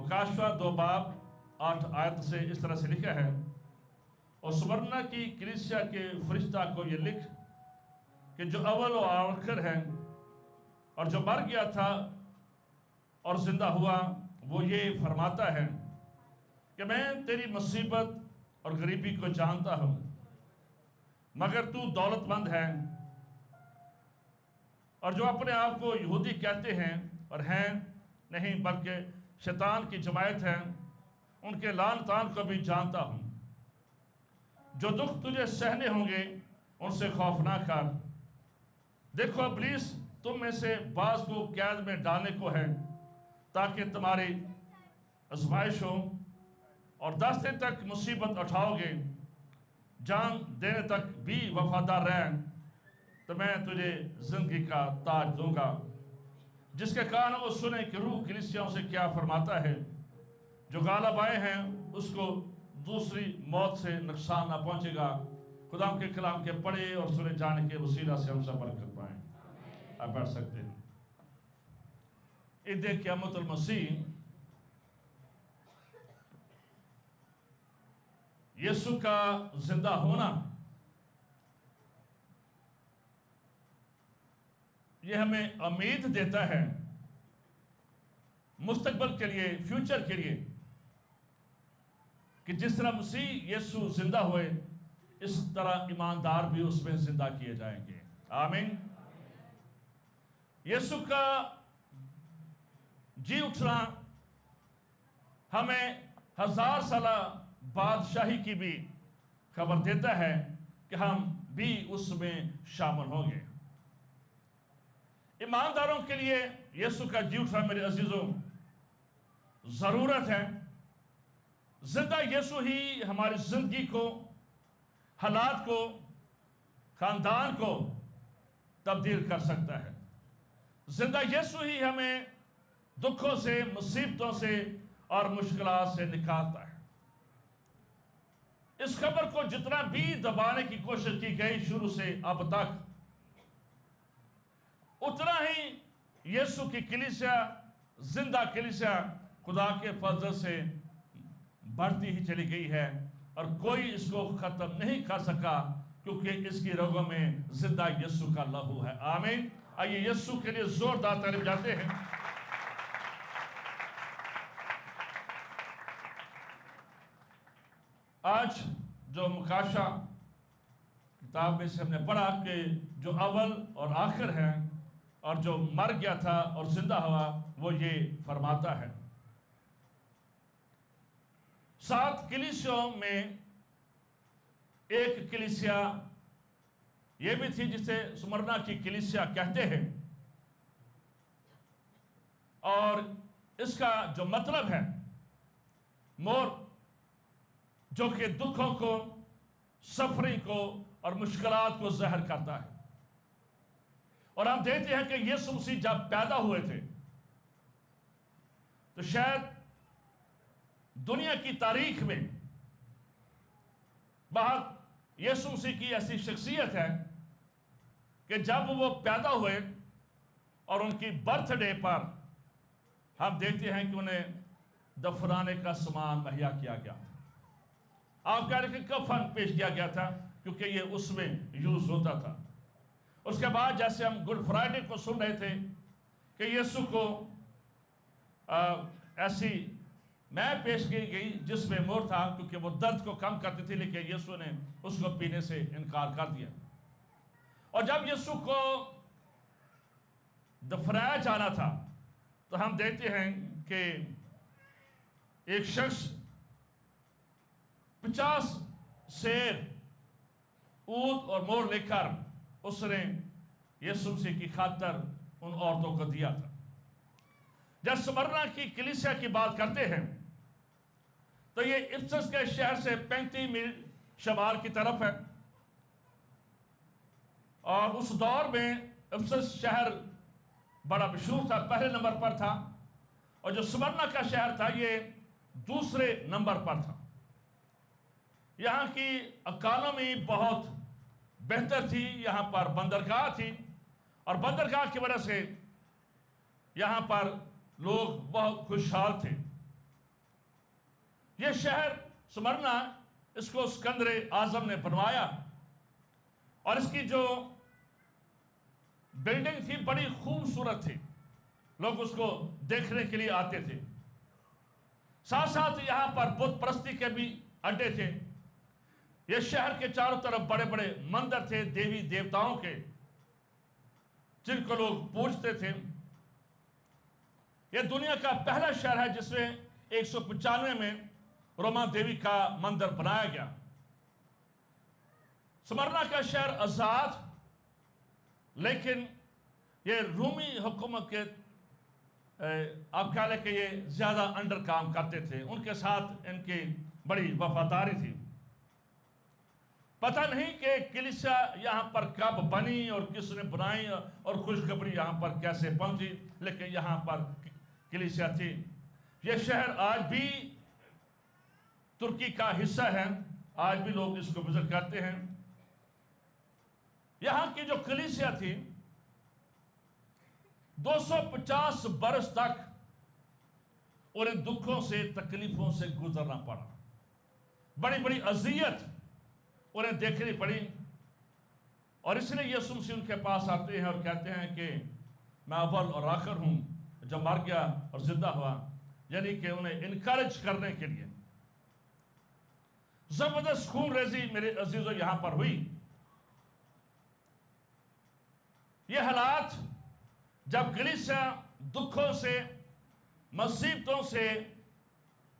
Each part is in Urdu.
مکاشفہ 2 باب 8 آیت سے اس طرح سے لکھا ہے، اور سمرنا کی کلیسیا کے فرشتہ کو یہ لکھ کہ جو اول و آخر ہے اور جو مر گیا تھا اور زندہ ہوا، وہ یہ فرماتا ہے کہ میں تیری مصیبت اور غریبی کو جانتا ہوں، مگر تو دولت مند ہے، اور جو اپنے آپ کو یہودی کہتے ہیں اور ہیں نہیں بلکہ شیطان کی جماعت ہے، ان کے لعن طعن کو بھی جانتا ہوں۔ جو دکھ تجھے سہنے ہوں گے ان سے خوف نہ کر، دیکھو ابلیس تم میں سے بعض کو قید میں ڈالنے کو ہے تاکہ تمہاری آزمائش ہو، اور 10 دن تک مصیبت اٹھاؤ گے، جان دینے تک بھی وفادار رہ، تو میں تجھے زندگی کا تاج دوں گا۔ جس کے کان وہ سنیں کہ روح کلیسیاؤں سے کیا فرماتا ہے۔ جو غالب آئے ہیں اس کو دوسری موت سے نقصان نہ پہنچے گا۔ خدا کے کلام کے پڑھے اور سنے جانے کے وسیلہ سے ہم سب برکت پائیں۔ آپ پڑھ سکتے ہیں۔ عید قیامت المسیح یسوع کا زندہ ہونا، یہ ہمیں امید دیتا ہے مستقبل کے لیے، فیوچر کے لیے، کہ جس طرح مسیح یسوع زندہ ہوئے اس طرح ایماندار بھی اس میں زندہ کیے جائیں گے۔ آمین۔ یسوع کا جی اٹھنا ہمیں 1000 سالہ بادشاہی کی بھی خبر دیتا ہے کہ ہم بھی اس میں شامل ہوں گے۔ ایمانداروں کے لیے یسوع کا جی اٹھنا میرے عزیزوں ضرورت ہے۔ زندہ یسوع ہی ہماری زندگی کو، حالات کو، خاندان کو تبدیل کر سکتا ہے۔ زندہ یسوع ہی ہمیں دکھوں سے، مصیبتوں سے اور مشکلات سے نکالتا ہے۔ اس خبر کو جتنا بھی دبانے کی کوشش کی گئی شروع سے اب تک، اتنا ہی یسوع کی کلیسیا، زندہ کلیسیا خدا کے فضل سے بڑھتی ہی چلی گئی ہے، اور کوئی اس کو ختم نہیں کر سکا، کیونکہ اس کی رگوں میں زندہ یسوع کا لہو ہے۔ آمین۔ آئیے یسوع کے لیے زوردار تعریف جاتے ہیں۔ آج جو مکاشفہ کتاب میں سے ہم نے پڑھا کہ جو اول اور آخر ہے اور جو مر گیا تھا اور زندہ ہوا، وہ یہ فرماتا ہے۔ 7 کلیسیوں میں ایک کلیسیا یہ بھی تھی جسے سمرنا کی کلیسیا کہتے ہیں، اور اس کا جو مطلب ہے مور، جو کہ دکھوں کو، سفرنگ کو اور مشکلات کو ظاہر کرتا ہے۔ اور ہم دیکھتے ہیں کہ یسوع مسیح جب پیدا ہوئے تھے تو شاید دنیا کی تاریخ میں بہت یسوع مسیح کی ایسی شخصیت ہے کہ جب وہ پیدا ہوئے اور ان کی برتھ ڈے پر ہم دیکھتے ہیں کہ انہیں دفنانے کا سامان مہیا کیا گیا تھا۔ آپ کہہ رہے کہ کفن پیش کیا گیا تھا کیونکہ یہ اس میں یوز ہوتا تھا۔ اس کے بعد جیسے ہم گڈ فرائیڈے کو سن رہے تھے کہ یسوع کو ایسی میں پیش کی گئی جس میں مور تھا، کیونکہ وہ درد کو کم کرتی تھی، لیکن یسوع نے اس کو پینے سے انکار کر دیا۔ اور جب یسوع کو دفنایا جانا تھا تو ہم دیکھتے ہیں کہ ایک شخص 50 سیر، اونٹ اور مور لے کر اس نے یسوع مسیح کی خاطر ان عورتوں کو دیا تھا۔ جب سمرنا کی کلیسیا کی بات کرتے ہیں تو یہ افسس کے شہر سے 35 میل شمال کی طرف ہے، اور اس دور میں افسس شہر بڑا مشہور تھا، پہلے نمبر پر تھا، اور جو سمرنا کا شہر تھا یہ دوسرے نمبر پر تھا۔ یہاں کی اکانومی بہت بہتر تھی، یہاں پر بندرگاہ تھی، اور بندرگاہ کی وجہ سے یہاں پر لوگ بہت خوشحال تھے۔ یہ شہر سمرنا، اس کو اسکندر اعظم نے بنوایا، اور اس کی جو بلڈنگ تھی بڑی خوبصورت تھی، لوگ اس کو دیکھنے کے لیے آتے تھے۔ ساتھ ساتھ یہاں پر بت پرستی کے بھی اڈے تھے۔ یہ شہر کے چاروں طرف بڑے بڑے مندر تھے دیوی دیوتاؤں کے، جن کو لوگ پوجتے تھے۔ یہ دنیا کا پہلا شہر ہے جس میں 195 میں روما دیوی کا مندر بنایا گیا۔ سمرنا کا شہر آزاد، لیکن یہ رومی حکومت کے آپ کہہ لیں کہ یہ زیادہ انڈر کام کرتے تھے، ان کے ساتھ ان کی بڑی وفاداری تھی۔ پتہ نہیں کہ کلیسیا یہاں پر کب بنی اور کس نے بنائی اور خوشخبری یہاں پر کیسے پہنچی، لیکن یہاں پر کلیسیا تھی۔ یہ شہر آج بھی ترکی کا حصہ ہے، آج بھی لوگ اس کو وزٹ کرتے ہیں۔ یہاں کی جو کلیسیا تھی 250 برس تک انہیں دکھوں سے تکلیفوں سے گزرنا پڑا، بڑی بڑی اذیت انہیں دیکھنی پڑی، اور اس لیے یسوع مسیح ان کے پاس آتے ہیں اور کہتے ہیں کہ میں اول اور آخر ہوں، جو مر گیا اور زندہ ہوا، یعنی کہ انہیں انکریج کرنے کے لیے۔ زبردست خون ریزی میرے عزیزوں یہاں پر ہوئی۔ یہ حالات جب کلیسیا دکھوں سے، مصیبتوں سے،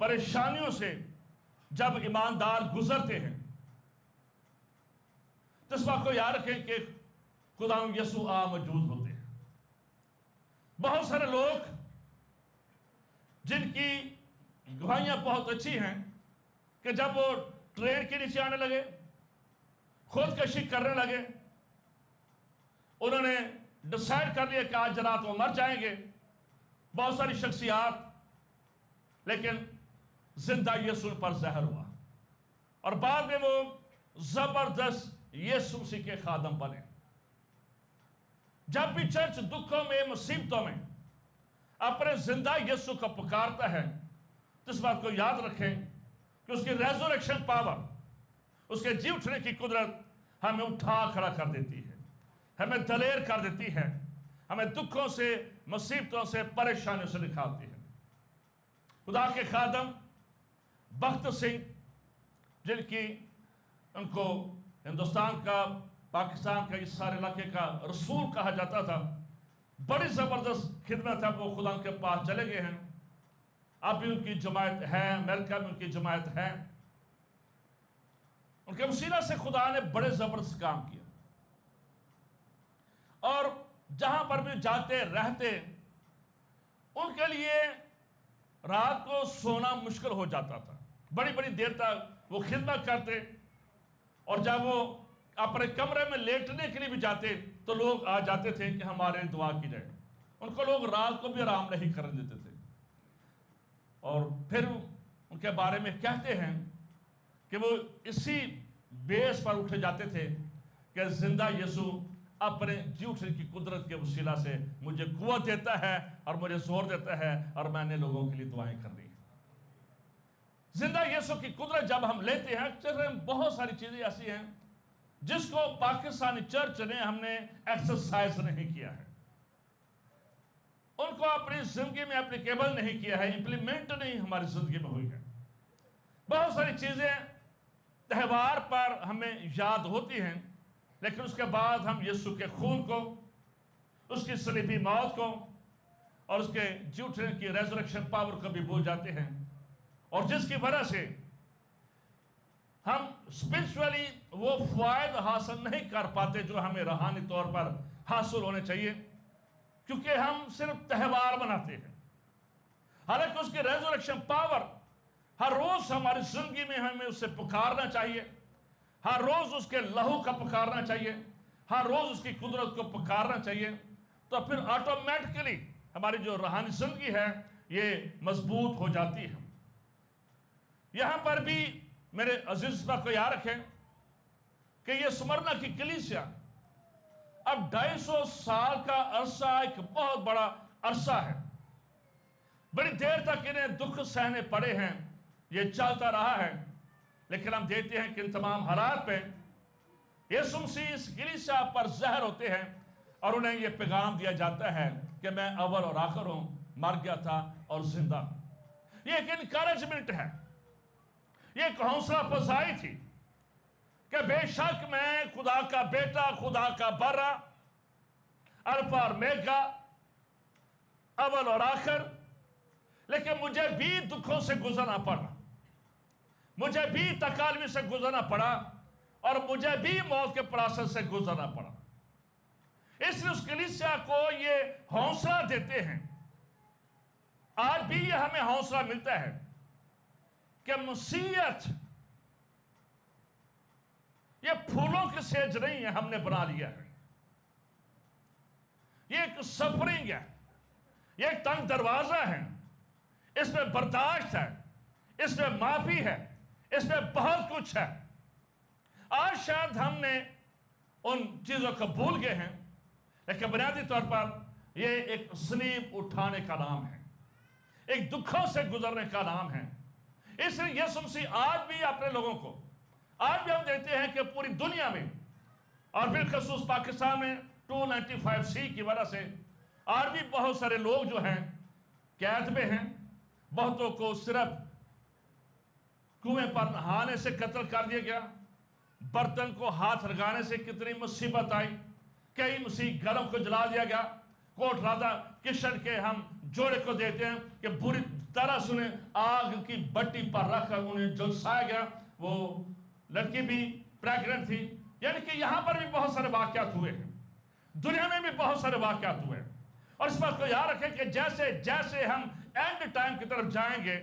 پریشانیوں سے جب ایماندار گزرتے ہیں، تو اس بات کو یاد رکھیں کہ خدا یسوع موجود ہوتے ہیں۔ بہت سارے لوگ جن کی گواہیاں بہت اچھی ہیں کہ جب وہ ٹرین کے نیچے آنے لگے، خودکشی کرنے لگے، انہوں نے ڈیسائیڈ کر لیا کہ آج رات وہ مر جائیں گے، بہت ساری شخصیات، لیکن زندہ یسوع پر زہر ہوا، اور بعد میں وہ زبردست یسوع مسیح کے خادم بنے۔ جب بھی چرچ دکھوں میں، مصیبتوں میں اپنے زندہ یسوع کو پکارتا ہے، تو اس بات کو یاد رکھیں کہ اس کی ریزوریکشن پاور، اس کے جی اٹھنے کی قدرت ہمیں اٹھا کھڑا کر دیتی ہے، ہمیں دلیر کر دیتی ہے، ہمیں دکھوں سے، مصیبتوں سے، پریشانیوں سے نکالتی ہے۔ خدا کے خادم بخت سنگھ، جن کی ان کو ہندوستان کا، پاکستان کا، اس سارے علاقے کا رسول کہا جاتا تھا، بڑی زبردست خدمت ہے، وہ خدا کے پاس چلے گئے ہیں۔ اب بھی ان کی جماعت ہے، امریکہ میں ان کی جماعت ہے۔ ان کے وسیلہ سے خدا نے بڑے زبردست کام کیا، اور جہاں پر بھی جاتے رہتے، ان کے لیے رات کو سونا مشکل ہو جاتا تھا، بڑی بڑی دیر تک وہ خدمت کرتے، اور جب وہ اپنے کمرے میں لیٹنے کے لیے بھی جاتے تو لوگ آ جاتے تھے کہ ہمارے دعا کی جائے۔ ان کو لوگ رات کو بھی آرام نہیں کرنے دیتے تھے، اور پھر ان کے بارے میں کہتے ہیں کہ وہ اسی بیس پر اٹھے جاتے تھے کہ زندہ یسوع اپنے جی اٹھنے کی قدرت کے وسیلہ سے مجھے قوت دیتا ہے اور مجھے زور دیتا ہے، اور میں نے لوگوں کے لیے دعائیں کرنی ہیں۔ زندہ یسوع کی قدرت جب ہم لیتے ہیں، اکثر بہت ساری چیزیں ایسی ہیں جس کو پاکستانی چرچ نے، ہم نے ایکسرسائز نہیں کیا ہے، ان کو اپنی زندگی میں اپلیکیبل نہیں کیا ہے، امپلیمنٹ نہیں ہماری زندگی میں ہوئی ہے۔ بہت ساری چیزیں تہوار پر ہمیں یاد ہوتی ہیں، لیکن اس کے بعد ہم یسوع کے خون کو، اس کی صلیبی موت کو، اور اس کے جی اٹھنے کی ریزریکشن پاور کو بھی بھول جاتے ہیں، اور جس کی وجہ سے ہم اسپرچولی وہ فوائد حاصل نہیں کر پاتے جو ہمیں روحانی طور پر حاصل ہونے چاہیے، کیونکہ ہم صرف تہوار مناتے ہیں، حالانکہ اس کی ریزریکشن پاور ہر روز ہماری زندگی میں ہمیں اسے پکارنا چاہیے، ہر روز اس کے لہو کا پکارنا چاہیے، ہر روز اس کی قدرت کو پکارنا چاہیے، تو پھر آٹومیٹکلی ہماری جو روحانی زندگی ہے یہ مضبوط ہو جاتی ہے۔ یہاں پر بھی میرے عزیز کو یاد رکھیں کہ یہ سمرنا کی کلیسیا اب 250 سال کا عرصہ، ایک بہت بڑا عرصہ ہے، بڑی دیر تک انہیں دکھ سہنے پڑے ہیں، یہ چلتا رہا ہے، لیکن ہم دیکھتے ہیں کہ ان تمام حالات پہ یسوع مسیح اس کلیسیا پر ظاہر ہوتے ہیں اور انہیں یہ پیغام دیا جاتا ہے کہ میں اول اور آخر ہوں، مر گیا تھا اور زندہ ہوں۔ یہ ایک انکریجمنٹ ہے، یہ ایک حوصلہ افزائی تھی کہ بے شک میں خدا کا بیٹا، خدا کا برا، الفا اور میگا، اول اور آخر، لیکن مجھے بھی دکھوں سے گزرنا پڑا، مجھے بھی تکالیف سے گزرنا پڑا، اور مجھے بھی موت کے پروسیس سے گزرنا پڑا۔ اس لیے اس کلیسیا کو یہ حوصلہ دیتے ہیں۔ آج بھی یہ ہمیں حوصلہ ملتا ہے کہ مسیحیت یہ پھولوں کی سیج نہیں ہے، ہم نے بنا لیا ہے۔ یہ ایک سفرنگ ہے، یہ ایک تنگ دروازہ ہے، اس میں برداشت ہے، اس میں معافی ہے، اس میں بہت کچھ ہے۔ آج شاید ہم نے ان چیزوں کو بھول گئے ہیں، لیکن بنیادی طور پر یہ ایک صلیب اٹھانے کا نام ہے، ایک دکھوں سے گزرنے کا نام ہے۔ اس لیے یسوع مسیح آج بھی اپنے لوگوں کو، آج بھی ہم دیکھتے ہیں کہ پوری دنیا میں اور بالخصوص پاکستان میں 295C کی وجہ سے آج بھی بہت سارے لوگ جو ہیں قید میں ہیں۔ بہتوں کو صرف کنویں پر نہانے سے قتل کر دیا گیا، برتن کو ہاتھ لگانے سے کتنی مصیبت آئی، کئی مسیح گھروں کو جلا دیا گیا۔ کوٹ راجا کشن کے ہم جوڑے کو دیتے ہیں کہ بری طرح سے انہیں آگ کی بٹی پر رکھ کر انہیں جلسایا گیا، وہ لڑکی بھی پریگننٹ تھی۔ یعنی کہ یہاں پر بھی بہت سارے واقعات ہوئے ہیں، دنیا میں بھی بہت سارے واقعات ہوئے ہیں۔ اور اس بات کو یاد رکھیں کہ جیسے جیسے ہم اینڈ ٹائم کی طرف جائیں گے،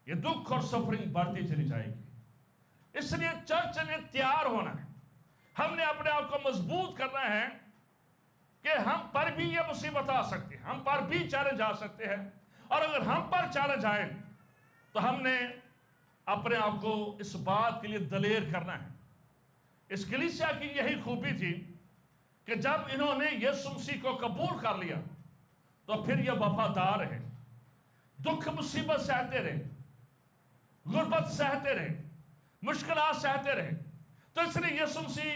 یہ دکھ اور سفرنگ بڑھتی چلی جائے گی۔ اس لیے چرچ نے تیار ہونا ہے، ہم نے اپنے آپ کو مضبوط کرنا ہے کہ ہم پر بھی یہ مصیبت آ سکتی ہے، ہم پر بھی چیلنج آ سکتے ہیں، اور اگر ہم پر چیلنج آئے تو ہم نے اپنے آپ کو اس بات کے لیے دلیر کرنا ہے۔ اس کلیسیا کی یہی خوبی تھی کہ جب انہوں نے یسوع مسیح کو قبول کر لیا تو پھر یہ وفادار رہے، دکھ مصیبت سہتے رہے، غربت سہتے رہے، مشکلات سہتے رہے۔ تو اس لیے یسوع مسیح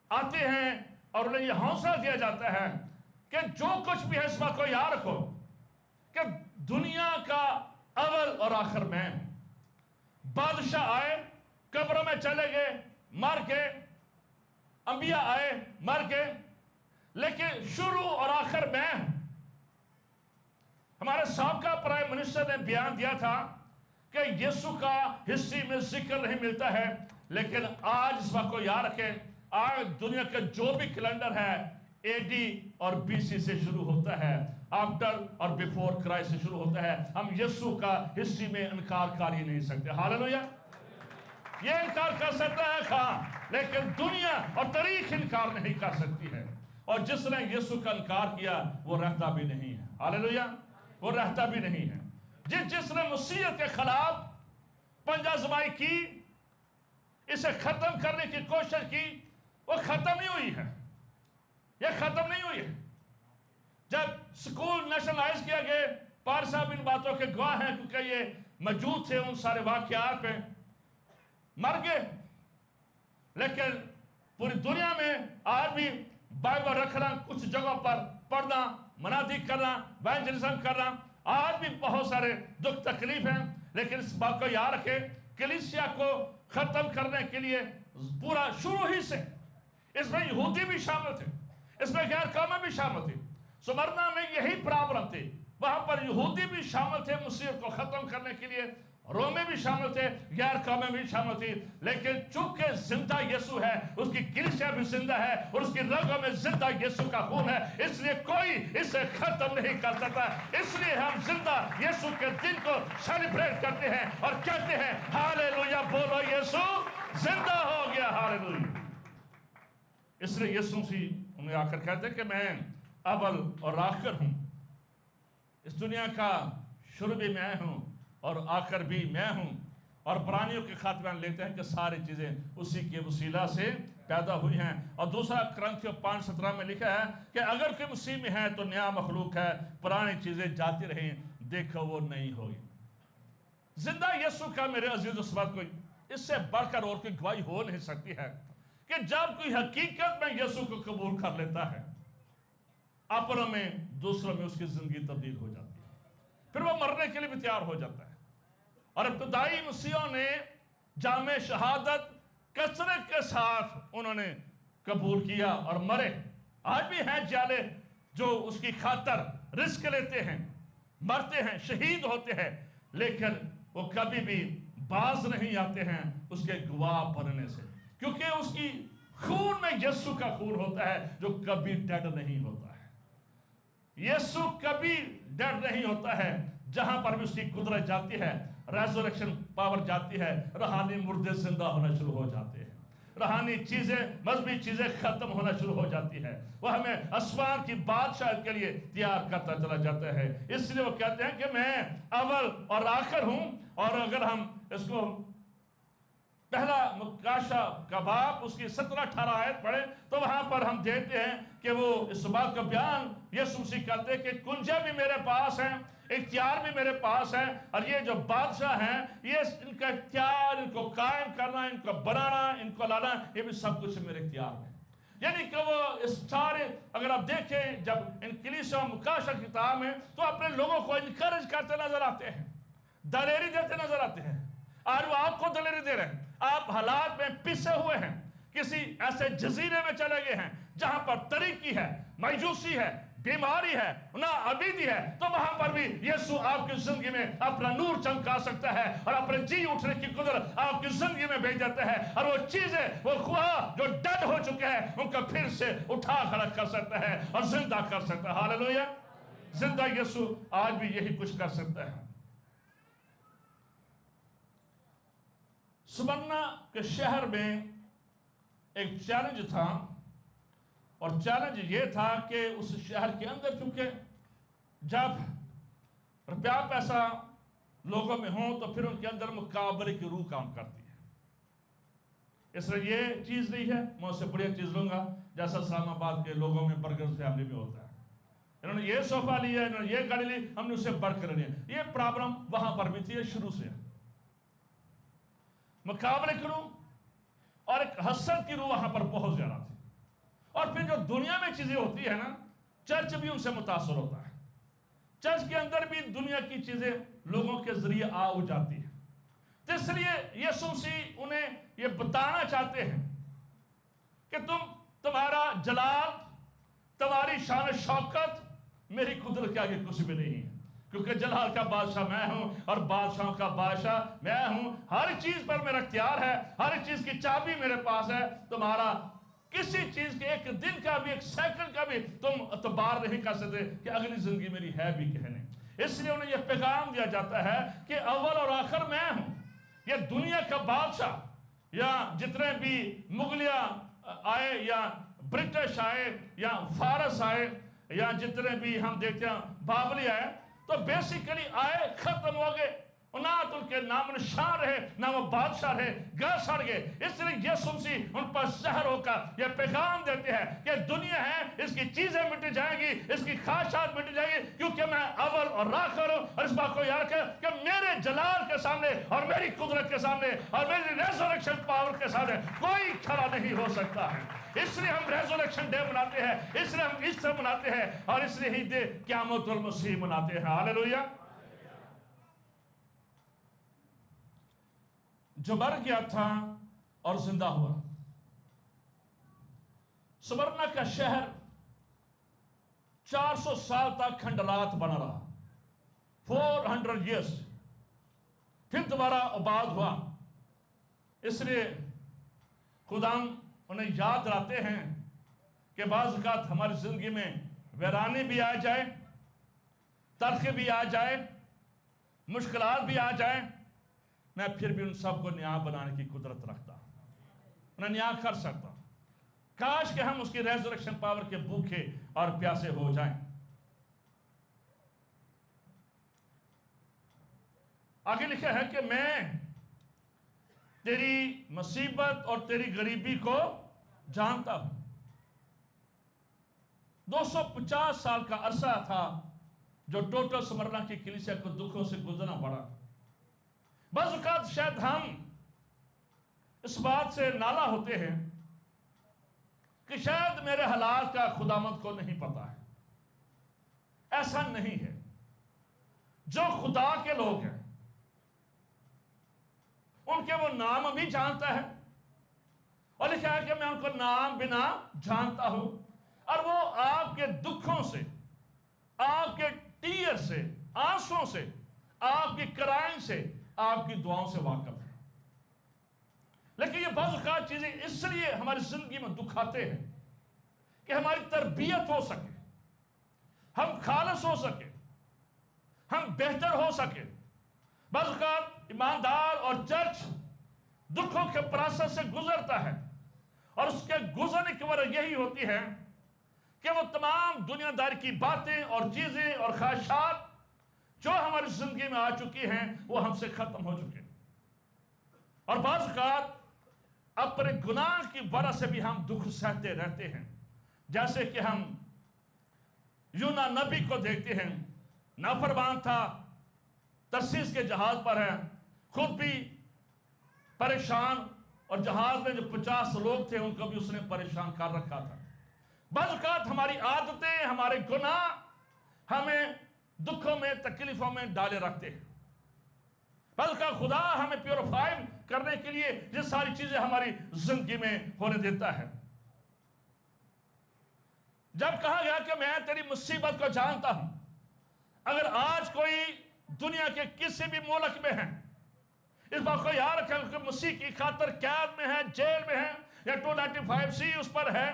آتے ہیں اور انہیں یہ حوصلہ دیا جاتا ہے کہ جو کچھ بھی ہے اس بات کو یاد رکھو کہ دنیا کا اول اور آخر میں ہوں۔ بادشاہ آئے، قبروں میں چلے گئے، مر گئے، انبیاء آئے، مر گئے، لیکن شروع اور آخر میں ہوں۔ ہمارے سابقہ پرائم منسٹر نے بیان دیا تھا کہ یسوع کا ہسٹری میں ذکر نہیں ملتا ہے، لیکن آج اس بات کو یاد رکھیں، آج دنیا کا جو بھی کیلنڈر ہے AD اور BC سے شروع ہوتا ہے، آفٹر اور بیفور کرائسٹ سے شروع ہوتا ہے۔ ہم یسوع کا ہسٹری میں انکار کر ہی نہیں سکتے۔ ہاللویا! یہ انکار کر سکتا ہے خواہ، لیکن دنیا اور تاریخ انکار نہیں کر سکتی ہے۔ اور جس نے یسوع کا انکار کیا وہ رہتا بھی نہیں ہے۔ ہاللویا! وہ رہتا بھی نہیں ہے۔ جس نے مسیحیت کے خلاف پنجہ زمائی کی، اسے ختم کرنے کی کوشش کی، وہ ختم نہیں ہوئی ہے، یہ ختم نہیں ہوئی ہے۔ جب سکول نیشنلائز کیا گئے، پار صاحب ان باتوں کے گواہ ہیں کیونکہ یہ موجود تھے ان سارے واقعات پہ، مر گئے، لیکن پوری دنیا میں آج بھی بائبل رکھنا، کچھ جگہوں پر پڑھنا، منادی کرنا، ایونجلزم کرنا، آج بھی بہت سارے دکھ تکلیف ہیں۔ لیکن اس بات کو یاد رکھیں، کلیسیا کو ختم کرنے کے لیے پورا شروع ہی سے اس میں یہودی بھی شامل تھے، اس میں غیر قومی بھی شامل تھے۔ سمرنا میں یہی پرابلم تھی، وہاں پر یہودی بھی شامل تھے مسیحیت کو ختم کرنے کے لیے، رومے بھی شامل تھے، غیر قومی بھی شامل تھی۔ لیکن چونکہ زندہ یسوع ہے، اس کی کلیسیا بھی زندہ ہے اور اس کی رگوں میں زندہ یسوع کا خون ہے، اس لیے کوئی اسے ختم نہیں کر سکتا۔ اس لیے ہم زندہ یسوع کے دن کو سیلیبریٹ کرتے ہیں اور کہتے ہیں ہاللویا، بولو یسوع زندہ ہو گیا، ہاللویا۔ اس لیے یسوع مسیح انہیں آ کر کہتے ہیں کہ میں اول اور آخر ہوں، اس دنیا کا شروع بھی میں ہوں اور آخر بھی میں ہوں۔ اور برانیوں کے خاتمہ لیتے ہیں کہ ساری چیزیں اسی کے وسیلہ سے پیدا ہوئی ہیں۔ اور دوسرا کرنتھیوں 5:17 میں لکھا ہے کہ اگر کوئی مسیح میں ہے تو نیا مخلوق ہے، پرانی چیزیں جاتی رہیں، دیکھو وہ نہیں ہوئی۔ زندہ یسوع کا میرے عزیز و سبات کوئی اس سے بڑھ کر اور کوئی گواہی ہو نہیں سکتی ہے کہ جب کوئی حقیقت میں یسوع کو قبول کر لیتا ہے، اپنوں میں دوسروں میں اس کی زندگی تبدیل ہو جاتی ہے، پھر وہ مرنے کے لیے بھی تیار ہو جاتا ہے۔ اور ابتدائی مسیحوں نے جامع شہادت کثرت کے ساتھ انہوں نے قبول کیا اور مرے۔ آج بھی ہیں جالے جو اس کی خاطر رسک لیتے ہیں، مرتے ہیں، شہید ہوتے ہیں، لیکن وہ کبھی بھی باز نہیں آتے ہیں اس کے گواہ بننے سے، کیونکہ اس کی خون میں یسوع کا خون ہوتا ہے جو کبھی ڈیڈ نہیں ہوتا ہے۔ یسوع کبھی ڈیڈ نہیں ہوتا ہے، جہاں پر بھی اس کی قدرت جاتی ہے، ریزوریکشن پاور جاتی ہے، روحانی مردے زندہ ہونا شروع ہو جاتے ہیں، روحانی چیزیں، مذہبی چیزیں ختم ہونا شروع ہو جاتی ہے، وہ ہمیں اسمان کی بادشاہت کے لیے تیار کرتا چلا جاتا ہے۔ اس لیے وہ کہتے ہیں کہ میں اول اور آخر ہوں۔ اور اگر ہم اس کو پہلا مکاشہ کا باب اس کی 17-18 آیت پڑھیں تو وہاں پر ہم دیکھتے ہیں کہ وہ اس بات کا بیان یسوع مسیح کرتے ہیں کہ کنجیں بھی میرے پاس ہیں، اختیار بھی میرے پاس ہے، اور یہ جو بادشاہ ہیں یہ ان کا اختیار، ان کو قائم کرنا، ان کو بنانا، ان کو لانا، یہ بھی سب کچھ میرے اختیار میں۔ یعنی کہ وہ اس سارے، اگر آپ دیکھیں جب ان کلیسا مکاشہ کتاب میں تو اپنے لوگوں کو انکریج کرتے نظر آتے ہیں، دلیری دیتے نظر آتے ہیں، اور وہ آپ کو دلیری دے رہے ہیں۔ آپ حالات میں پسے ہوئے ہیں، کسی ایسے جزیرے میں چلے گئے ہیں جہاں پر تریکی ہے، مایوسی ہے، بیماری ہے، ناعبیدی ہے، تو وہاں پر بھی یسوع آپ کی زندگی میں اپنا نور چمکا سکتا ہے اور اپنے جی اٹھنے کی قدرت آپ کی زندگی میں بھیج دیتا ہے، اور وہ چیزیں، وہ خواہ جو ڈیڈ ہو چکے ہیں ان کو پھر سے اٹھا کھڑا کر سکتا ہے اور زندہ کر سکتا ہے۔ ہاللویا! زندہ یسوع آج بھی یہی کچھ کر سکتا ہے۔ سمرنا کے شہر میں ایک چیلنج تھا، اور چیلنج یہ تھا کہ اس شہر کے اندر، چونکہ جب روپیہ پیسہ لوگوں میں ہوں تو پھر ان کے اندر مقابلے کی روح کام کرتی ہے۔ اس لیے یہ چیز نہیں ہے میں اس سے بڑی چیز لوں گا، جیسا اسلام آباد کے لوگوں میں برگر فیملی میں ہوتا ہے، انہوں نے یہ صوفہ لیا، انہوں نے یہ گاڑی لی، ہم نے اس سے بڑھ کر لیا۔ یہ پرابلم وہاں پر بھی تھی، یہ شروع سے مقابلے کی روح اور ایک حسد کی روح وہاں پر بہت زیادہ تھی۔ اور پھر جو دنیا میں چیزیں ہوتی ہے نا، چرچ بھی ان سے متاثر ہوتا ہے، چرچ کے اندر بھی دنیا کی چیزیں لوگوں کے ذریعے آ جاتی ہیں۔ تو اس لیے یسوع مسیح انہیں یہ بتانا چاہتے ہیں کہ تمہارا جلال، تمہاری شان و شوکت میری قدرت کے آگے کچھ بھی نہیں ہے، کیونکہ جلال کا بادشاہ میں ہوں اور بادشاہوں کا بادشاہ میں ہوں، ہر چیز پر میرا اختیار ہے، ہر چیز کی چابی میرے پاس ہے۔ تمہارا کسی چیز کے ایک دن کا بھی، ایک سیکنڈ کا بھی تم اعتبار نہیں کر سکتے کہ اگلی زندگی میری ہے بھی کہ نہیں۔ اس لیے انہیں یہ پیغام دیا جاتا ہے کہ اول اور آخر میں ہوں۔ یہ دنیا کا بادشاہ یا جتنے بھی مغلیہ آئے یا برٹش آئے یا فارس آئے یا جتنے بھی ہم دیکھتے ہیں بابلی آئے، تو بیسیکلی آئے، ختم ہو گئے، نہ تو ان کے نام نشان رہے، نہ وہ بادشاہ رہے، گھر سڑ گئے۔ اس لیے یسوع مسیح ان پر زہر ہو کر یہ پیغام دیتے ہیں کہ دنیا ہے، اس کی چیزیں مٹ جائیں گی، اس کی خواہشات مٹ جائیں گی، کیونکہ میں اول اور آخر ہوں۔ اور اس بات کو یاد رکھیں کہ میرے جلال کے سامنے اور میری قدرت کے سامنے اور میری ریزوریکشن پاور کے سامنے کوئی کھڑا نہیں ہو سکتا ہے۔ اس لیے ہم ریزوریکشن ڈے مناتے ہیں، اس لیے ہم ایسٹر مناتے ہیں، اور اس لیے ہی دے قیامت المسیح مناتے ہیں۔ ہاللویا! جو مر گیا تھا اور زندہ ہوا۔ سمرنا کا شہر 400 سال تک کھنڈرات بنا رہا، 400 years، پھر دوبارہ آباد ہوا۔ اس لیے خدا انہیں یاد دلاتے ہیں کہ بعض اوقات ہماری زندگی میں ویرانی بھی آ جائے، تلخی بھی آ جائے، مشکلات بھی آ جائیں، میں پھر بھی ان سب کو نیا بنانے کی قدرت رکھتا ہوں، انہیں نیا کر سکتا ہوں۔ کاش کہ ہم اس کی ریزوریکشن پاور کے بھوکے اور پیاسے ہو جائیں۔ آگے لکھا ہے کہ میں تیری مصیبت اور تیری غریبی کو جانتا ہوں۔ 250 سال کا عرصہ تھا جو ٹوٹل سمرنا کی کلیسیا کو دکھوں سے گزرنا پڑا، بعض اوقات شاید ہم اس بات سے نالا ہوتے ہیں کہ شاید میرے حالات کا خداوند کو نہیں پتا ہے. ایسا نہیں ہے. جو خدا کے لوگ ہیں ان کے وہ نام بھی جانتا ہے، اور لکھا ہے کہ میں ان کو نام بنا جانتا ہوں، اور وہ آپ کے دکھوں سے، آپ کے ٹیر سے، آنسوں سے، آپ کی کرائن سے، آپ کی دعاؤں سے واقف ہے. لیکن یہ بعض اوقات چیزیں اس لیے ہماری زندگی میں دکھاتے ہیں کہ ہماری تربیت ہو سکے، ہم خالص ہو سکے، ہم بہتر ہو سکے. بعض اوقات ایماندار اور چرچ دکھوں کے پروسیس سے گزرتا ہے، اور اس کے گزرنے کی وجہ یہی ہوتی ہے کہ وہ تمام دنیا داری کی باتیں اور چیزیں اور خواہشات جو ہماری زندگی میں آ چکی ہیں وہ ہم سے ختم ہو چکے. اور بعض اوقات اپنے گناہ کی وجہ سے بھی ہم دکھ سہتے رہتے ہیں. جیسے کہ ہم یونا نبی کو دیکھتے ہیں، نافرمان تھا، ترسیس کے جہاز پر ہے، خود بھی پریشان، اور جہاز میں جو 50 لوگ تھے ان کو بھی اس نے پریشان کر رکھا تھا. بعض اوقات ہماری عادتیں، ہمارے گناہ ہمیں دکھوں میں، تکلیفوں میں ڈالے رکھتے ہیں. بعض اوقات خدا ہمیں پیوریفائی کرنے کے لیے یہ ساری چیزیں ہماری زندگی میں ہونے دیتا ہے. جب کہا گیا کہ میں تیری مصیبت کو جانتا ہوں، اگر آج کوئی دنیا کے کسی بھی ملک میں ہے، اس بات کو یاد رکھیں کہ مسیح کی خاطر قید میں ہے، جیل میں ہے، یا 295C اس پر ہے،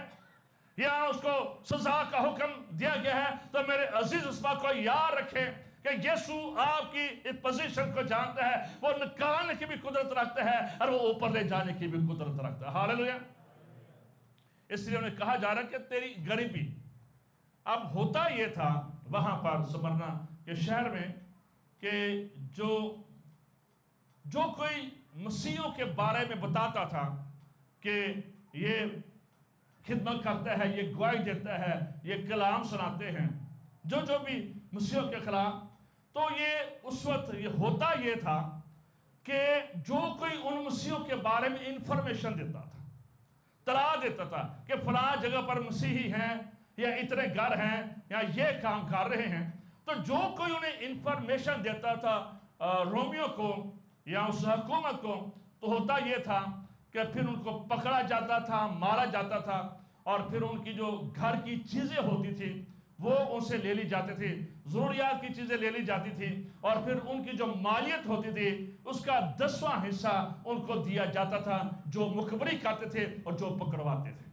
یا اس کو سزا کا حکم دیا گیا ہے، تو میرے عزیز اس بات کو یاد رکھیں کہ یسوع آپ کی اس پوزیشن کو جانتا ہے. وہ نکالنے کی بھی قدرت رکھتا ہے اور وہ اوپر لے جانے کی بھی قدرت رکھتا ہے. ہاللویا. اس لیے انہیں کہا جا رہا ہے کہ تیری غریبی. اب ہوتا یہ تھا وہاں پر سمرنا کے شہر میں کہ جو کوئی مسیحوں کے بارے میں بتاتا تھا کہ یہ خدمت کرتا ہے، یہ گواہی دیتا ہے، یہ کلام سناتے ہیں، جو بھی مسیحوں کے خلاف، تو یہ اس وقت یہ ہوتا یہ تھا کہ جو کوئی ان مسیحوں کے بارے میں انفارمیشن دیتا تھا، اطلاع دیتا تھا کہ فلاں جگہ پر مسیحی ہیں، یا اتنے گھر ہیں، یا یہ کام کر رہے ہیں، تو جو کوئی انہیں انفارمیشن دیتا تھا رومیوں کو یا اس حکومت کو، تو ہوتا یہ تھا کہ پھر ان کو پکڑا جاتا تھا، مارا جاتا تھا، اور پھر ان کی جو گھر کی چیزیں ہوتی تھی وہ ان سے لے لی جاتی تھی، ضروریات کی چیزیں لے لی جاتی تھی، اور پھر ان کی جو مالیت ہوتی تھی اس کا 10واں حصہ ان کو دیا جاتا تھا جو مخبری کرتے تھے اور جو پکڑواتے تھے.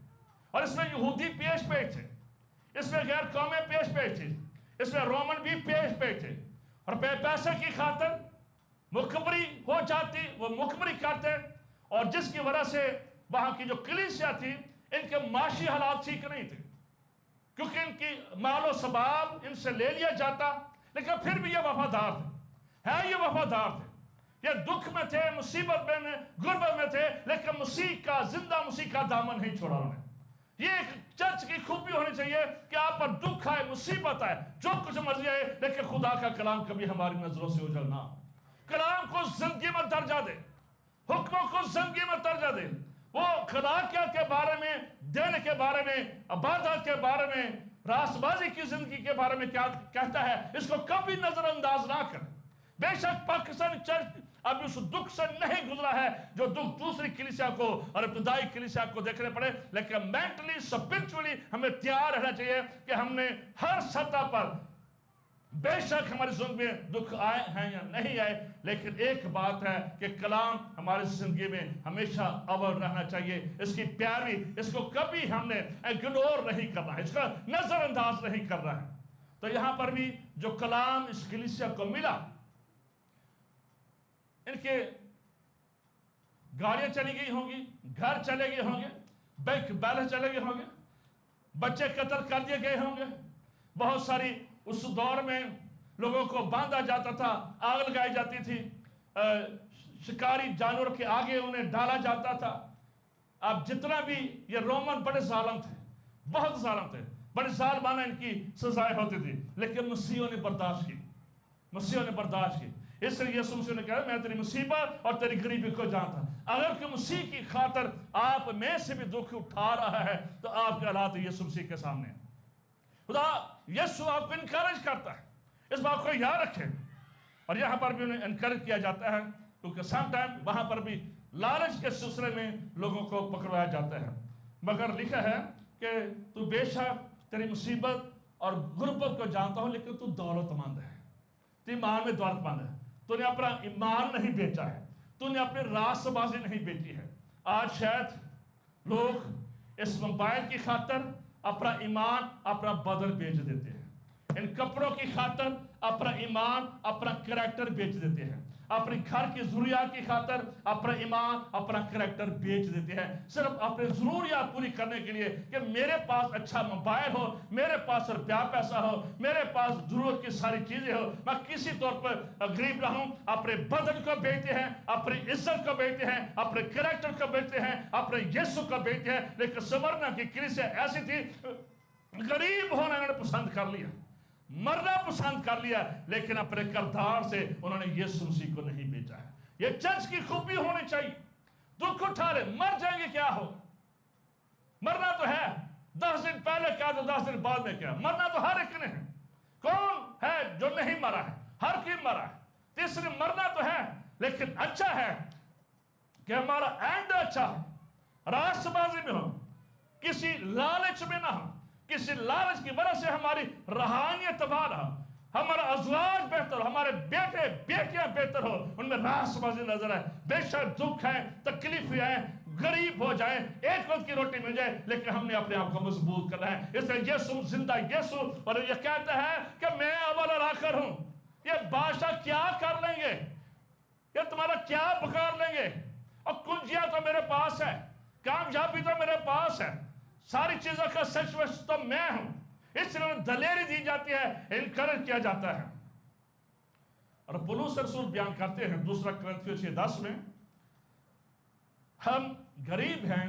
اور اس میں یہودی پیش پیش تھے، اس میں غیر قومیں پیش پیش تھے، اس میں رومن بھی پیش پیش تھے، اور پیسے کی خاطر مخبری ہو جاتی، وہ مخبری کرتے، اور جس کی وجہ سے وہاں کی جو کلیسیا تھی ان کے معاشی حالات ٹھیک نہیں تھے، کیونکہ ان کی مال و سباب ان سے لے لیا جاتا، لیکن پھر بھی یہ وفادار تھے، یہ وفادار تھے، یہ دکھ میں تھے، مصیبت میں، غربت میں تھے، لیکن مسیح کا، زندہ مسیح کا دامن نہیں چھوڑا انہوں نے. یہ ایک چرچ کی خوبی ہونی چاہیے کہ آپ پر دکھ آئے، مصیبت آئے، جو کچھ مرضی آئے، لیکن خدا کا کلام کبھی ہماری نظروں سے اوجھل نہ ہو. کلام کو زندگی میں درجہ دے، حکموں کو زندگی میں درجہ دے. وہ خلاقیت کے بارے میں، دینے کے بارے میں، عبادت کے بارے میں، راست بازی کی زندگی کے بارے میں کیا کہتا ہے، اس کو کبھی نظر انداز نہ کر. بے شک پاکستان چرچ اب اس دکھ سے نہیں گزرا ہے جو دکھ دوسری کلیسیا کو اور ابتدائی کلیسیا کو دیکھنے پڑے، لیکن مینٹلی، اسپرچولی ہمیں تیار رہنا چاہیے کہ ہم نے ہر سطح پر، بے شک ہماری زندگی میں دکھ آئے ہیں یا نہیں آئے، لیکن ایک بات ہے کہ کلام ہماری زندگی میں ہمیشہ اول رہنا چاہیے. اس کی پیاری، اس کو کبھی ہم نے اگنور نہیں کرنا ہے، اس کا نظر انداز نہیں کرنا ہے. تو یہاں پر بھی جو کلام اس کلیسیا کو ملا، ان کے گاڑیاں چلی گئی ہوں گی، گھر چلے گئے ہوں گے، بینک بیلنس چلے گئے ہوں گے، بچے قتل کر دیے گئے ہوں گے، بہت ساری اس دور میں لوگوں کو باندھا جاتا تھا، آگ لگائی جاتی تھی، شکاری جانوروں کے آگے انہیں ڈالا جاتا تھا. اب جتنا بھی یہ رومن بڑے ظالم تھے، بہت ظالم تھے، بڑے ظالمانہ ان کی سزائیں ہوتی تھی، لیکن مسیحوں نے برداشت کی، مسیحوں نے برداشت کی. اس لیے یسوع مسیح نے کہا میں تیری مصیبت اور تیری غریبی کو جانتا ہوں. اگر کہ مسیح کی خاطر آپ میں سے بھی دکھ اٹھا رہا ہے تو آپ کے حالات یسوع مسیح کے سامنے ہیں. خدا یسوع آپ کو انکریج کرتا ہے, اس بات کو یاد رکھیں. اور یہاں پر بھی انہیں انکریج کیا جاتا ہے کیونکہ سم ٹائم وہاں پر بھی لالچ کے سلسلے میں لوگوں کو پکڑوایا جاتا ہے. مگر لکھا ہے کہ تو بے شک تیری مصیبت اور غربت کو جانتا ہوں لیکن تو دولت مند ہے, تو ایمان میں دولت مند ہے. تو نے اپنا ایمان نہیں بیچا ہے, تو نے اپنی راست بازی نہیں بیچی ہے. آج شاید لوگ اس موبائل کی خاطر اپنا ایمان اپنا بدن بیچ دیتے ہیں, ان کپڑوں کی خاطر اپنا ایمان اپنا کریکٹر بیچ دیتے ہیں, اپنے گھر کی ضروریات کی خاطر اپنا ایمان اپنا کریکٹر بیچ دیتے ہیں, صرف اپنے ضروریات پوری کرنے کے لیے کہ میرے پاس اچھا موبائل ہو, میرے پاس روپیہ پیسہ ہو, میرے پاس ضرورت کی ساری چیزیں ہو, میں کسی طور پر غریب نہ ہوں. اپنے بدن کو بیچتے ہیں, اپنی عزت کو بیچتے ہیں, اپنے کریکٹر کو بیچتے ہیں, اپنے یسوع کو بیچتے ہیں. لیکن سمرنا کی کلیسیا ایسی تھی, غریب ہونا انہوں نے پسند کر لیا, مرنا پسند کر لیا, لیکن اپنے کردار سے انہوں نے یسوع مسیح کو نہیں بیچا ہے. یہ چرچ کی خوبی ہونی چاہیے. دکھ اٹھا لے, مر جائیں گے کیا ہو, مرنا تو ہے, 10 دن پہلے کیا تو 10 دن بعد میں کیا, مرنا تو ہر ایک نے ہے. کون ہے جو نہیں مرا ہے, ہر کوئی مرا ہے. تیسرے مرنا تو ہے, لیکن اچھا ہے کہ ہمارا اینڈ اچھا ہو, راست بازی میں ہو, کسی لالچ میں نہ ہو. کسی لالچ کی وجہ سے ہماری روحانیت تباہ نہ ہو, ہمارا ازواج بہتر ہو, ہمارے بیٹے بیٹیاں بہتر ہو, ان میں راست بازی نظر آئے. بے شک دکھ ہے, تکلیف ہے, غریب ہو جائیں, ایک وقت کی روٹی مل جائے, لیکن ہم نے اپنے آپ کو مضبوط کرنا ہے. اس لیے یسوع زندہ یسوع, اور یہ کہتا ہے کہ میں اول اور آخر ہوں. یہ بادشاہ کیا کر لیں گے, یہ تمہارا کیا بگاڑ لیں گے, اور کنجیاں تو میرے پاس ہے, کامیابی تو میرے پاس ہے, ساری چیزوں کا سچ وچ تو میں ہوں. اس لیے دلیری دی جاتی ہے, انکریج کیا جاتا ہے. اور پولس رسول بیان کرتے ہیں 2 کرنتھیوں 6:10 میں, ہم غریب ہیں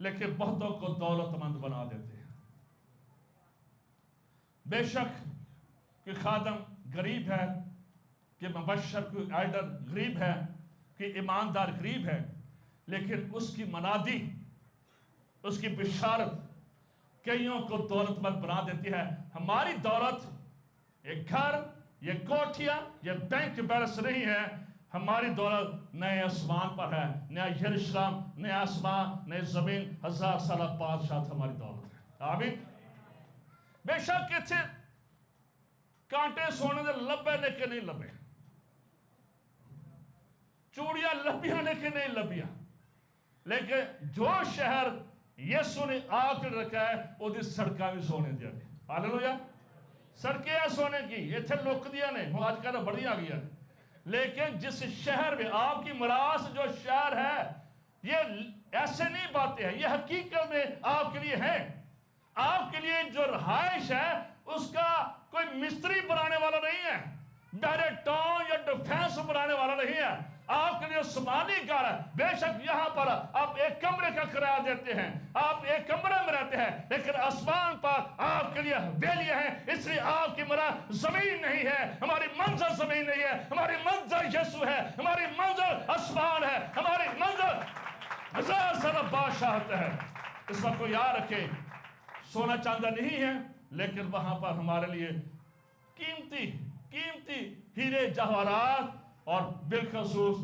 لیکن بہتوں کو دولت مند بنا دیتے ہیں. بے شک کہ خادم غریب ہے, کہ مبشر کوئی ایڈر غریب ہے, کہ ایماندار غریب ہے, لیکن اس کی منادی, اس کی بشارت کئیوں کو دولت مند بنا دیتی ہے. ہماری دولت یہ گھر, یہ کوٹھیاں, یہ بینک بیلنس نہیں ہے. ہماری دولت نئے آسمان پر ہے, نیا یروشلم, نیا آسمان, نئے زمین, 1000 سالہ بادشاہت ہماری دولت ہے. آمین. بے شک کہ تھے کانٹے سونے دے لبے لیکن نہیں لبے, چوڑیاں لبیاں لیکن نہیں لبیاں, لیکن جو شہر یسوع نے آ کر رکھا ہے وہ دی سڑکاں بھی سونے دیا نے. ہاللویا. سڑکیں ہیں سونے کی, یہ تھے لوک دیا نے, وہ آج کل بڑی آ گیا. لیکن جس شہر میں آپ کی مراس جو شہر ہے, یہ ایسے نہیں باتیں ہیں, یہ حقیقت میں آپ کے لیے ہیں. آپ کے لیے جو رہائش ہے اس کا کوئی مستری بنانے والا نہیں ہے, بہرے ٹاؤن یا ڈیفینس بنانے والا نہیں ہے. آپ کے لیے سمانی گھر ہے. بے شک یہاں پر آپ ایک کمرے کا کرایہ دیتے ہیں, آپ ایک کمرے میں رہتے ہیں, لیکن آسمان پر آپ کے لیے حویلیاں ہیں. اس لیے آپ کی مراد زمین نہیں ہے, ہماری منزل زمین نہیں ہے, ہماری منزل یسوع ہے, ہماری منزل آسمان ہے, ہماری منزل 1000 سالہ بادشاہت ہے. اس بات کو یاد رکھیں, سونا چاندہ نہیں ہے, لیکن وہاں پر ہمارے لیے قیمتی ہیرے جواہرات, اور بالخصوص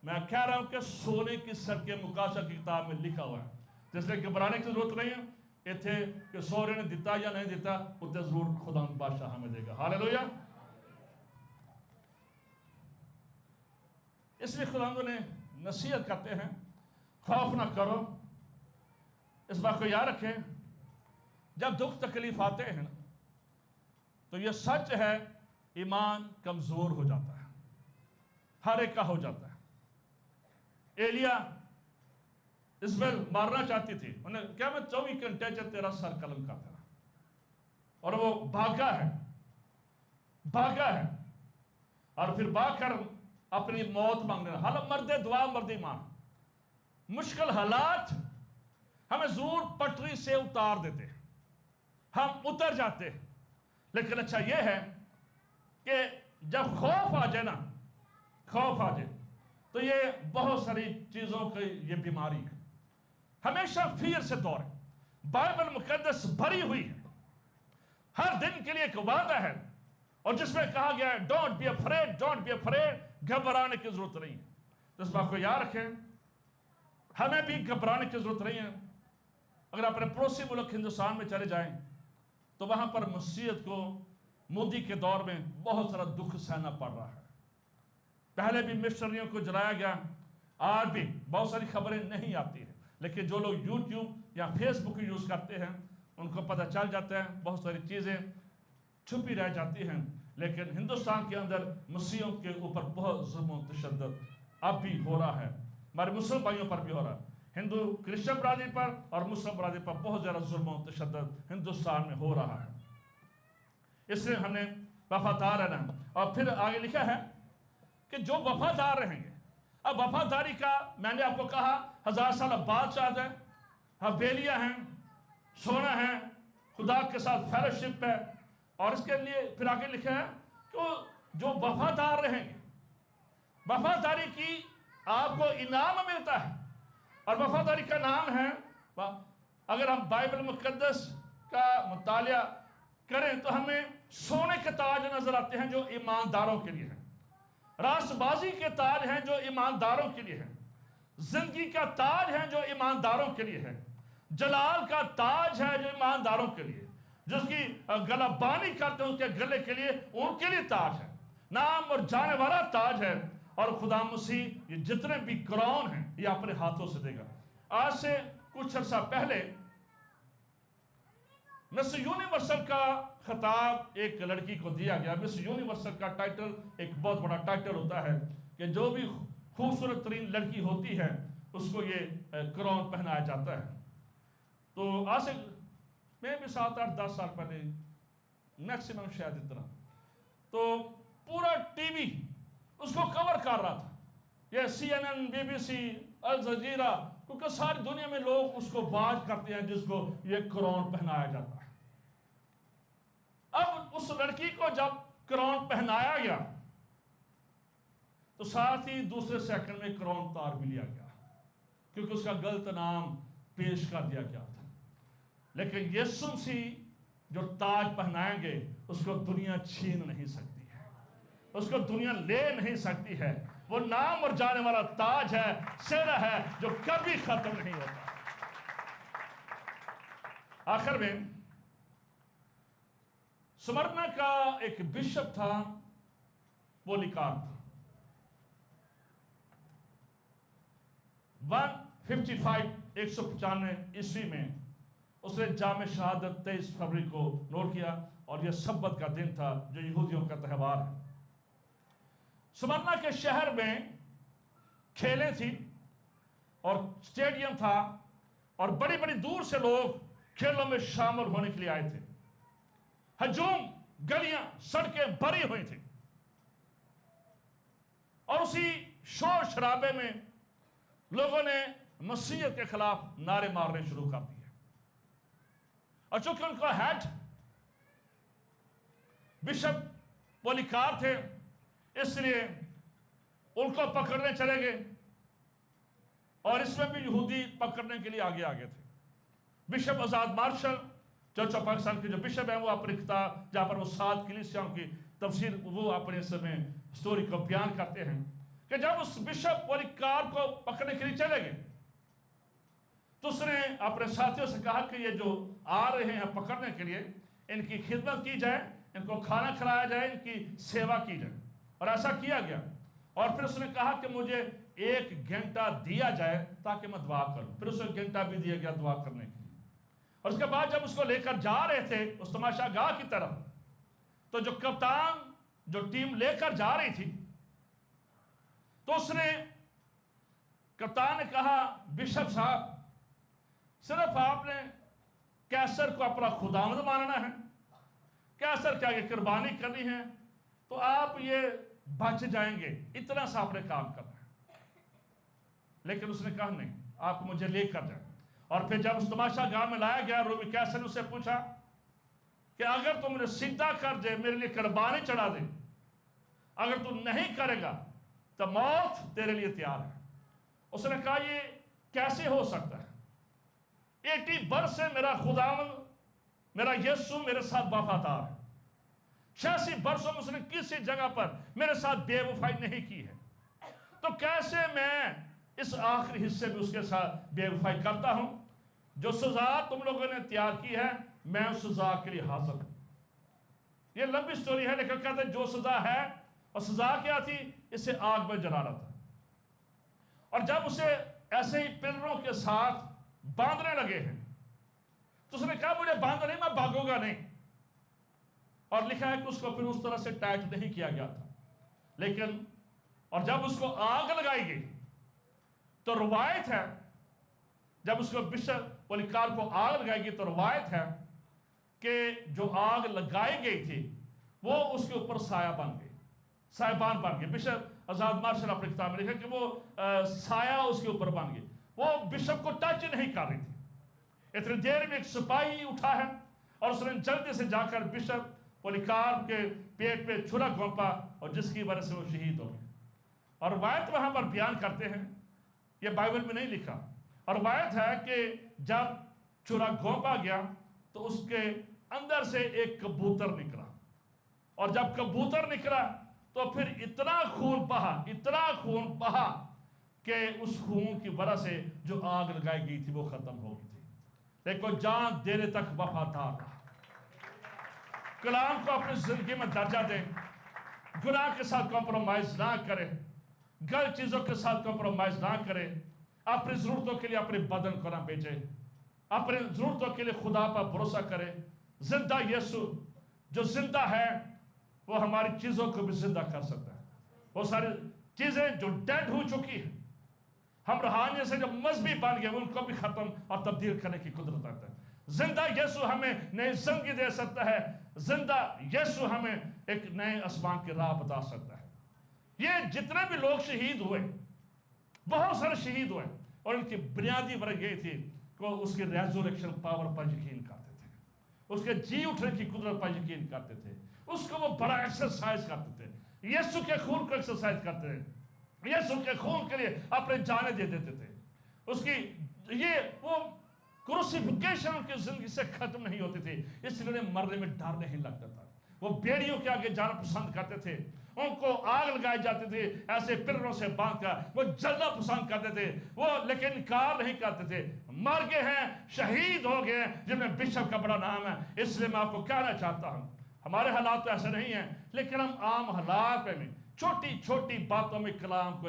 میں کہہ رہا ہوں کہ سونے کی سڑکیں مقاشہ کی کتاب میں لکھا ہوا ہے. جس لیے گھبرانے کی ضرورت نہیں ہے. یہ تھے کہ سورے نے دیتا یا نہیں دیتا, اتنے ضرور خدا بادشاہ ہمیں دے گا. ہاللویا. اس لیے خدا نے نصیحت کرتے ہیں, خوف نہ کرو. اس بات کو یاد رکھیں, جب دکھ تکلیف آتے ہیں تو یہ سچ ہے, ایمان کمزور ہو جاتا ہے, ہر ایک کا ہو جاتا ہے. ایلیا اسبیل مارنا چاہتی تھی, انہیں کیا میں 24 گھنٹے سے تیرا سر قلم کرتا رہا, اور وہ بھاگا ہے, اور پھر بھاگ کر اپنی موت مانگنے لگا. حالانکہ مرد دعا مرد ایمان. مشکل حالات ہمیں ضرور پٹری سے اتار دیتے, ہم اتر جاتے, لیکن اچھا یہ ہے کہ جب خوف آ جائے نا, خوف آ جائے. تو یہ بہت ساری چیزوں کی یہ بیماری ہے. ہمیشہ فیر سے دور ہے. بائبل مقدس بھری ہوئی ہے، ہر دن کے لیے ایک وعدہ ہے، اور جس میں کہا گیا ہے don't be afraid, don't be afraid, گھبرانے کی ضرورت نہیں ہے. تو اس بات کو یاد رکھیں، ہمیں بھی گھبرانے کی ضرورت نہیں ہے. اگر اپنے پڑوسی ملک ہندوستان میں چلے جائیں تو وہاں پر مسیحیت کو مودی کے دور میں بہت سارا دکھ سہنا پڑ رہا ہے. پہلے بھی مشنریوں کو جلایا گیا، آج بھی بہت ساری خبریں نہیں آتی ہیں، لیکن جو لوگ یوٹیوب یا فیس بک یوز کرتے ہیں ان کو پتہ چل جاتا ہے بہت ساری چیزیں چھپی رہ جاتی ہیں. لیکن ہندوستان کے اندر مسیحیوں کے اوپر بہت ظلم و تشدد اب بھی ہو رہا ہے، ہمارے مسلم بھائیوں پر بھی ہو رہا ہے. ہندو کرسچن برادری پر اور مسلم برادری پر بہت زیادہ ظلم و تشدد ہندوستان میں ہو رہا ہے. اس لیے ہم نے وفادار رہنا. اور پھر آگے لکھا ہے کہ جو وفادار رہیں گے. اب وفاداری کا میں نے آپ کو کہا 1000 سال بادشاہ ہے، حویلیاں ہیں، سونا ہے، خدا کے ساتھ فیلوشپ ہے. اور اس کے لیے پھر آگے لکھا ہے کہ جو وفادار رہیں گے، وفاداری کی آپ کو انعام ملتا ہے. اور وفاداری کا نام ہے، اگر ہم بائبل مقدس کا مطالعہ کریں تو ہمیں سونے کے تاج نظر آتے ہیں جو ایمانداروں کے لیے ہیں، راست بازی کے تاج ہیں جو ایمانداروں کے لیے ہیں، زندگی کا تاج ہے جو ایمانداروں کے لیے ہے، جلال کا تاج ہے جو ایمانداروں کے لیے، جس کی گلہ بانی کرتے ہیں اس کے گلے کے لیے، ان کے لیے تاج ہے، نام اور جانے والا تاج ہے. اور خدا مسیح یہ جتنے بھی کراؤن ہیں یہ اپنے ہاتھوں سے دے گا. آج سے کچھ عرصہ پہلے مس یونیورسل کا خطاب ایک لڑکی کو دیا گیا. مس یونیورسل کا ٹائٹل ایک بہت بڑا ٹائٹل ہوتا ہے کہ جو بھی خوبصورت ترین لڑکی ہوتی ہے اس کو یہ کراؤن پہنایا جاتا ہے. تو آج سے میں بھی 7 8 10 سال پہلے میکسیمم شاید اتنا، تو پورا ٹی وی اس کو کور کر رہا تھا، یہ CNN، BBC، الجزیرہ، کیونکہ ساری دنیا میں لوگ اس کو باز کرتے ہیں جس کو یہ کراؤن پہنایا جاتا ہے. اب اس لڑکی کو جب کراؤن پہنایا گیا تو ساتھ ہی دوسرے سیکنڈ میں کراؤن اتار بھی لیا گیا کیونکہ اس کا غلط نام پیش کر دیا گیا تھا. لیکن یسوع مسیح جو تاج پہنائیں گے اس کو دنیا چھین نہیں سکتی ہے، اس کو دنیا لے نہیں سکتی ہے. وہ نام اور جانے والا تاج ہے، سہرا ہے جو کبھی ختم نہیں ہوتا. آخر میں سمرنا کا ایک بشپ تھا، وہ لکھار تھا. 195 عیسوی میں اس نے جام شہادت 23 فروری کو نوٹ کیا، اور یہ سبت کا دن تھا جو یہودیوں کا تہوار ہے. سمرنا کے شہر میں کھیلیں تھی اور اسٹیڈیم تھا، اور بڑی بڑی دور سے لوگ کھیلوں میں شامل ہونے کے لیے آئے تھے. ہجوم، گلیاں، سڑکیں بھری ہوئی تھیں، اور اسی شور شرابے میں لوگوں نے مسیحیت کے خلاف نعرے مارنے شروع کر دیے. اور چونکہ ان کا ہیڈ بشپ پولیکار تھے اس لیے ان کو پکڑنے چلے گئے، اور اس میں بھی یہودی پکڑنے کے لیے آگے آگے تھے. Bishop Azad Marshall church of Pakistan کے جو بشپ ہیں وہ اپنی کتاب جہاں پر وہ 7 کلیسیاؤں کی تفسیر وہ اپنے اس میں سٹوری کو بیان کرتے ہیں کہ جب اس بشپ پولیکار کو پکڑنے کے لیے چلے گئے تو اس نے اپنے ساتھیوں سے کہا کہ یہ جو آ رہے ہیں پکڑنے کے لیے ان کی خدمت کی جائے، ان کو کھانا کھلایا جائے، ان کی سیوا کی جائے. اور ایسا کیا گیا. اور پھر اس نے کہا کہ مجھے 1 گھنٹہ دیا جائے تاکہ میں دعا کروں. پھر اسے 1 گھنٹہ بھی دیا گیا دعا کرنے کے لیے. اور اس کے بعد جب اس کو لے کر جا رہے تھے اس تماشا گاہ کی طرف، تو جو کپتان جو ٹیم لے کر جا رہی تھی، تو اس نے کپتان نے کہا بشپ صاحب صرف آپ نے کیسر کو اپنا خداوند ماننا ہے، کیسر کے آگے قربانی کرنی ہے تو آپ یہ بچ جائیں گے، اتنا سا آپ نے کام کرنا ہے. لیکن اس نے کہا نہیں، آپ مجھے لے کر جائیں. اور پھر جب اس تماشا گاہ میں لایا گیا، رومی کیسر نے اس سے پوچھا کہ اگر تم نے سیدھا کر دے میرے لیے قربانی چڑھا دے، اگر تم نہیں کرے گا تو موت تیرے لیے تیار ہے۔ اس نے کہا یہ کیسے ہو سکتا ہے؟ 80 برس سے میرا خداوند میرا یسوع میرے ساتھ وفادار ہے، 86 برسوں میں اس نے کسی جگہ پر میرے ساتھ بے وفائی نہیں کی ہے، تو کیسے میں اس آخری حصے میں اس کے ساتھ بے وفائی کرتا ہوں؟ جو سزا تم لوگوں نے تیار کی ہے میں اس سزا کے لیے حاضر ہوں۔ یہ لمبی سٹوری ہے، لیکن کہتے ہیں جو سزا ہے، اور سزا کیا تھی؟ اسے آگ میں جلانا تھا۔ اور جب اسے ایسے ہی پلروں کے ساتھ باندھنے لگے ہیں تو اس نے کہا مجھے باندھو نہیں، میں بھاگوں گا نہیں۔ اور لکھا ہے کہ اس کو پھر اس طرح سے ٹائٹ نہیں کیا گیا تھا، لیکن اور جب اس کو آگ لگائی گئی تو روایت ہے، جب اس کو بشپ پولیکار کو آگ لگائی گئی تو روایت ہے کہ جو آگ لگائی گئی تھی وہ اس کے اوپر سایہ بن گئی، سایبان بن گئے۔ بشپ آزاد مارشل اپنی کتاب میں لکھا کہ وہ سایہ اس کے اوپر بن گئی، وہ بشپ کو ٹچ نہیں کر رہی تھی۔ اتنی دیر میں ایک سپاہی اٹھا ہے اور اس نے جلدی سے جا کر بشپ پولیکار کے پیٹ پہ چھرا گھونپا، اور جس کی وجہ سے وہ شہید ہو گئے۔ اور روایت وہاں پر بیان کرتے ہیں، یہ بائبل میں نہیں لکھا، اور روایت ہے کہ جب چھرا گھونپا گیا تو اس کے اندر سے ایک کبوتر نکلا، اور جب کبوتر نکلا تو پھر اتنا خون بہا کہ اس خون کی وجہ سے جو آگ لگائی گئی تھی وہ ختم ہو گئی تھی، لیکن جان دینے تک وفادار رہا۔ کلام کو اپنی زندگی میں درجہ دیں، گناہ کے ساتھ کمپرومائز نہ کریں، غلط چیزوں کے ساتھ کمپرومائز نہ کریں، اپنی ضرورتوں کے لیے اپنے بدن کو نہ بیچیں، اپنی ضرورتوں کے لیے خدا پر بھروسہ کریں۔ زندہ یسوع جو زندہ ہے وہ ہماری چیزوں کو بھی زندہ کر سکتا ہے۔ وہ ساری چیزیں جو ڈیڈ ہو چکی ہیں، ہم روحانیت سے جو مذہبی بن گئے ان کو بھی ختم اور تبدیل کرنے کی قدرت رکھتا ہے۔ زندہ یسوع ہمیں نئی زندگی دے سکتا ہے، زندہ یسوع ہمیں ایک نئے آسمان کی راہ بتا سکتا ہے۔ یہ جتنے بھی لوگ شہید ہوئے، بہت سارے شہید ہوئے، اور ان کی بنیادی وجہ یہ تھی کہ وہ اس کی ریزوریکشن پاور پر یقین کرتے تھے، اس کے جی اٹھنے کی قدرت پر یقین کرتے تھے، اس کو وہ بڑا ایکسرسائز کرتے تھے، یسوع کے خون کو ایکسرسائز کرتے تھے، یسوع کے خون کے لیے اپنے جانیں دے دیتے تھے۔ اس کی یہ وہ کروسیفیکیشن ان کی زندگی سے ختم نہیں ہوتی تھی، اس لیے انہیں مرنے میں ڈر نہیں لگتا تھا۔ وہ بیڑیوں کے آگے جانا پسند کرتے تھے، ان کو آگ لگائی جاتی تھی ایسے پلروں سے باندھ کر، وہ جلنا پسند کرتے تھے، وہ لیکن انکار نہیں کرتے تھے۔ مر گئے ہیں، شہید ہو گئے ہیں، جن میں بشپ کا بڑا نام ہے۔ اس لیے میں آپ کو کہنا چاہتا ہوں، ہمارے حالات تو ایسے نہیں ہیں، لیکن ہم عام حالات میں چھوٹی چھوٹی باتوں میں کلام کو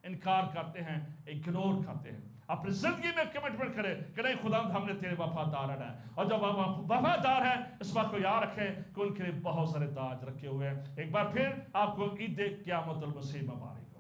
انکار کرتے ہیں، اگنور کرتے ہیں۔ اپنی زندگی میں کمٹمنٹ کرے کہ نہیں خدا ہم نے تیرے وفادار رہنا ہے، اور جب آپ وفادار ہیں اس بات کو یاد رکھیں کہ ان کے لیے بہت سارے تاج رکھے ہوئے ہیں۔ ایک بار پھر آپ کو عید قیامت المسیح مبارک۔